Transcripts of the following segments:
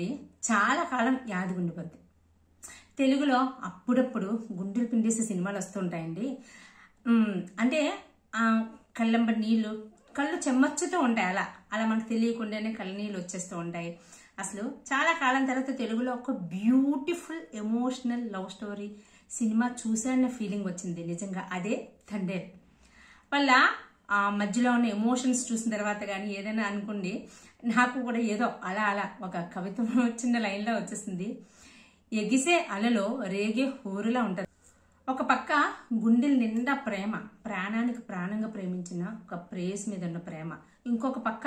అండి చాలా కాలం యాదగుండిపోద్ది. తెలుగులో అప్పుడప్పుడు గుండెలు పిండేసే సినిమాలు వస్తుంటాయండి. అంటే కళ్ళంబ నీళ్లు కళ్ళు చెమ్మచ్చుతూ ఉంటాయి. అలా అలా మనకు తెలియకుండానే కళ్ళ నీళ్ళు వచ్చేస్తూ ఉంటాయి. అసలు చాలా కాలం తర్వాత తెలుగులో ఒక బ్యూటిఫుల్ ఎమోషనల్ లవ్ స్టోరీ సినిమా చూసాన్న ఫీలింగ్ వచ్చింది. నిజంగా అదే తండేల్. వాళ్ళ మధ్యలో ఉన్న ఎమోషన్స్ చూసిన తర్వాత కానీ ఏదైనా అనుకోండి, నాకు కూడా ఏదో అలా అలా ఒక కవిత్వం చిన్న లైన్లో వచ్చేసింది. ఎగిసే అలలో రేగే హోరులా ఉంటుంది. ఒక పక్క గుండెల నిండా ప్రేమ, ప్రాణానికి ప్రాణంగా ప్రేమించిన ఒక ప్రేయస్ మీద ఉన్న ప్రేమ. ఇంకొక పక్క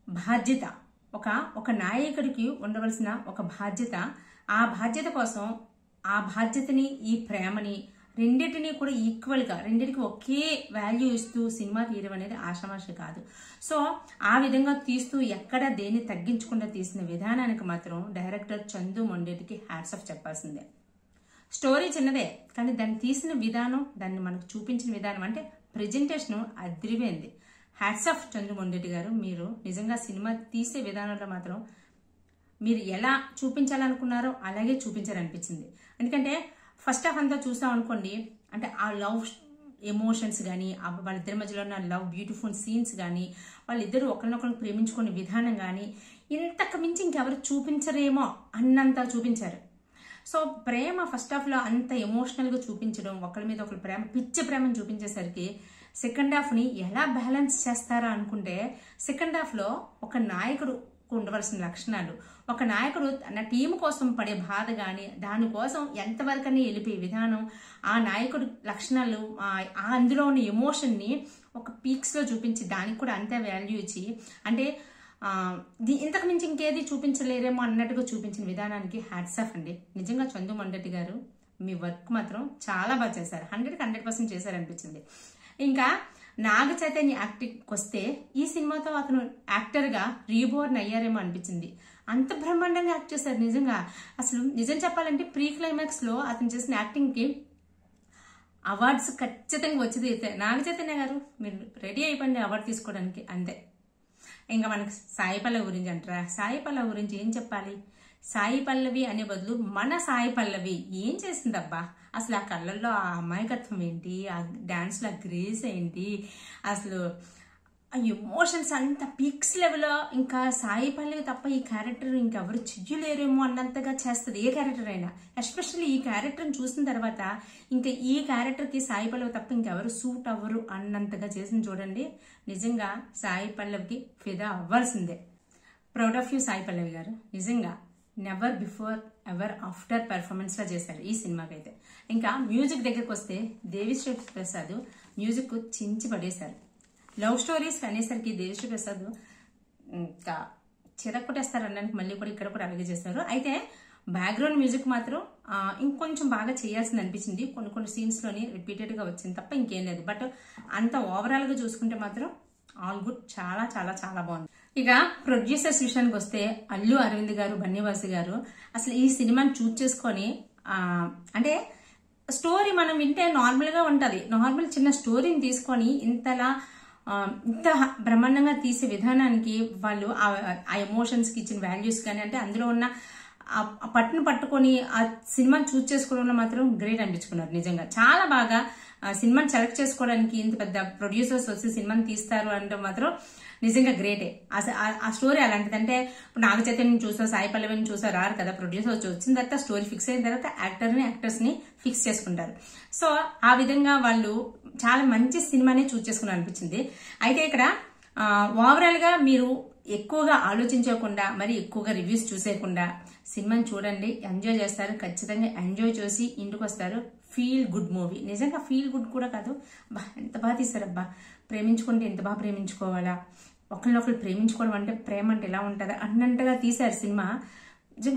బాధ్యత, ఒక నాయకుడికి ఉండవలసిన ఒక బాధ్యత. ఆ బాధ్యత కోసం ఆ బాధ్యతని, ఈ ప్రేమని రెండింటినీ కూడా ఈక్వల్ గా రెండింటికి ఒకే వాల్యూ ఇస్తూ సినిమా తీయడం అనేది ఆషామాషి కాదు. సో ఆ విధంగా తీస్తూ ఎక్కడ దేన్ని తగ్గించకుండా తీసిన విధానానికి మాత్రం డైరెక్టర్ చందు మొండేటికి హ్యాట్స్ ఆఫ్ చెప్పాల్సిందే. స్టోరీ చిన్నదే కానీ దాన్ని తీసిన విధానం, దాన్ని మనకు చూపించిన విధానం అంటే ప్రెజెంటేషన్ అదిరిపోయింది. హ్యాట్స్ ఆఫ్ చందు మొండేటి గారు. మీరు నిజంగా సినిమా తీసే విధానంలో మాత్రం మీరు ఎలా చూపించాలనుకున్నారో అలాగే చూపించాలనిపించింది. ఎందుకంటే ఫస్ట్ హాఫ్ అంతా చూసాం అనుకోండి, అంటే ఆ లవ్ ఎమోషన్స్ కానీ, వాళ్ళిద్దరి మధ్యలో ఉన్న లవ్ బ్యూటిఫుల్ సీన్స్ కానీ, వాళ్ళిద్దరూ ఒకరినొకరు ప్రేమించుకునే విధానం కానీ ఇంతకు మించి ఇంకెవరు చూపించరేమో అన్నంత చూపించారు. సో ప్రేమ ఫస్ట్ హాఫ్ లో అంత ఎమోషనల్ గా చూపించడం, ఒకరి మీద ఒకరి ప్రేమ, పిచ్చి ప్రేమను చూపించేసరికి సెకండ్ హాఫ్ ని ఎలా బ్యాలెన్స్ చేస్తారా అనుకుంటే, సెకండ్ హాఫ్ లో ఒక నాయకుడు ఉండవలసిన లక్షణాలు, ఒక నాయకుడు తన టీం కోసం పడే బాధ కానీ, దానికోసం ఎంతవరకని వెళ్ళిపోయే విధానం, ఆ నాయకుడు లక్షణాలు, అందులో ఉన్న ఎమోషన్ ని ఒక పీక్స్ లో చూపించి దానికి కూడా అంతే వాల్యూ ఇచ్చి, అంటే ఇంతకు మించి ఇంకేది చూపించలేరేమో అన్నట్టుగా చూపించిన విధానానికి హ్యాట్స్ ఆఫ్ అండి. నిజంగా చందు మొండేటి గారు మీ వర్క్ మాత్రం చాలా బాగా చేశారు. 100% చేశారనిపించింది. ఇంకా నాగ చైతన్య యాక్టింగ్ వస్తే ఈ సినిమాతో అతను యాక్టర్ గా రీబోర్న్ అయ్యారేమో అనిపించింది. అంత బ్రహ్మాండంగా యాక్ట్ చేశారు. నిజంగా అసలు నిజం చెప్పాలంటే ప్రీ క్లైమాక్స్ లో అతను చేసిన యాక్టింగ్ కి అవార్డ్స్ ఖచ్చితంగా వచ్చేది అయితే నాగ చైతన్య గారు మీరు రెడీ అయిపోయింది అవార్డు తీసుకోవడానికి. అంతే. ఇంకా మనకి సాయి పల్లవి గురించి అంటారా, సాయి పల్లవి గురించి ఏం చెప్పాలి? సాయి పల్లవి అనే బదులు మన సాయి పల్లవి ఏం చేసిందబ్బా. అసలు ఆ కళ్ళల్లో ఆ అమాయకత్వం ఏంటి, ఆ డాన్స్ లో గ్రేస్ ఏంటి, అసలు ఆ ఎమోషన్స్ అంత పీక్స్ లెవెల్లో. ఇంకా సాయి పల్లవి తప్ప ఈ క్యారెక్టర్ ఇంకెవరు చెయ్యలేరేమో అన్నంతగా చేస్తుంది ఏ క్యారెక్టర్ అయినా. ఎస్పెషల్లీ ఈ క్యారెక్టర్ని చూసిన తర్వాత ఇంకా ఈ క్యారెక్టర్కి సాయి పల్లవి తప్ప ఇంకెవరు సూట్ అవ్వరు అన్నంతగా చేసింది చూడండి. నిజంగా సాయి పల్లవికి ఫిదా అవ్వాల్సిందే. Proud of you Sai Pallavi గారు. నిజంగా never before ever after performance లా చేశారు ఈ సినిమాకి అయితే. ఇంకా మ్యూజిక్ దగ్గరకు వస్తే దేవిశ్రీ ప్రసాద్ మ్యూజిక్ చించి పడేశారు. లవ్ స్టోరీస్ అనేసరికి దేవిశ్రీ ప్రసాద్ ఇంకా చిరక్కొట్టేస్తారు అనడానికి మళ్ళీ కూడా ఇక్కడ కూడా అలాగే చేస్తారు. అయితే బ్యాక్గ్రౌండ్ మ్యూజిక్ మాత్రం ఇంకొంచెం బాగా చేయాల్సింది అనిపించింది. కొన్ని సీన్స్ లోని రిపీటెడ్ గా వచ్చింది తప్ప ఇంకేం లేదు. బట్ అంత ఓవరాల్ గా చూసుకుంటే మాత్రం ఆల్ గుడ్, చాలా చాలా చాలా బాగుంది. ఇక ప్రొడ్యూసర్స్ విషయానికి వస్తే అల్లు అరవింద్ గారు, బన్నీవాసు గారు అసలు ఈ సినిమాని చూస్ చేసుకొని, అంటే స్టోరీ మనం వింటే నార్మల్ గా ఉంటది, నార్మల్ చిన్న స్టోరీని తీసుకొని ఇంత బ్రహ్మాండంగా తీసే విధానానికి వాళ్ళు ఆ ఎమోషన్స్ కి ఇచ్చిన వాల్యూస్ కానీ, అంటే అందులో ఉన్న పట్టును పట్టుకొని ఆ సినిమాని చూస్ చేసుకోవడంలో మాత్రం గ్రేట్ అనిపించుకున్నారు. నిజంగా చాలా బాగా సినిమాని సెలెక్ట్ చేసుకోవడానికి ఇంత పెద్ద ప్రొడ్యూసర్స్ వచ్చి సినిమాని తీస్తారు అంటే మాత్రం నిజంగా గ్రేటే. ఆ స్టోరీ అలాంటిది. అంటే ఇప్పుడు నాగ చైతన్యం చూసా, సాయి పల్లవిని చూసా రారు కదా. ప్రొడ్యూసర్ వచ్చిన తర్వాత స్టోరీ ఫిక్స్ అయిన తర్వాత యాక్టర్స్ ని ఫిక్స్ చేసుకుంటారు. సో ఆ విధంగా వాళ్ళు చాలా మంచి సినిమాని చూస్ చేసుకుని అనిపించింది. అయితే ఇక్కడ ఓవరాల్ గా మీరు ఎక్కువగా ఆలోచించకుండా, మరి ఎక్కువగా రివ్యూస్ చూసేయకుండా సినిమాని చూడండి, ఎంజాయ్ చేస్తారు. ఖచ్చితంగా ఎంజాయ్ చేసి ఇంటికి వస్తారు. Feel good movie. నిజంగా ఫీల్ గుడ్ కూడా కాదు, ఎంత బాగా తీసారబ్బా. ప్రేమించుకుంటే ఎంత బాగా ప్రేమించుకోవాలా, ఒకరినొకరు ప్రేమించుకోవడం అంటే ప్రేమ అంటే ఎలా ఉంటుందా అన్నంతగా తీశారు సినిమా.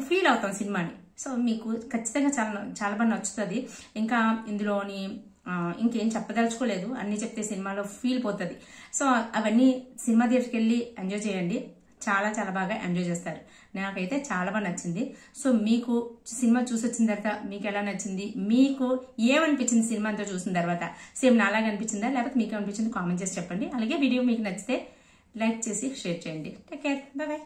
ఫీల్ అవుతాం సినిమాని. సో మీకు ఖచ్చితంగా చాలా చాలా బాగా నచ్చుతుంది. ఇంకా ఇందులోని ఇంకేం చెప్పదలుచుకోలేదు, అన్ని చెప్తే సినిమాలో ఫీల్ పోతుంది. సో అవన్నీ సినిమా థియేటర్కి వెళ్ళి ఎంజాయ్ చేయండి. చాలా చాలా బాగా ఎంజాయ్ చేస్తారు. నాకైతే చాలా బాగా నచ్చింది. సో మీకు సినిమా చూసి వచ్చిన తర్వాత మీకు ఎలా నచ్చింది, మీకు ఏమనిపించింది సినిమా అంతా చూసిన తర్వాత? సేమ్ నాలాగా అనిపించిందా లేకపోతే మీకు అనిపించింది కామెంట్ చేసి చెప్పండి. అలాగే వీడియో మీకు నచ్చితే లైక్ చేసి షేర్ చేయండి. Take care, by by.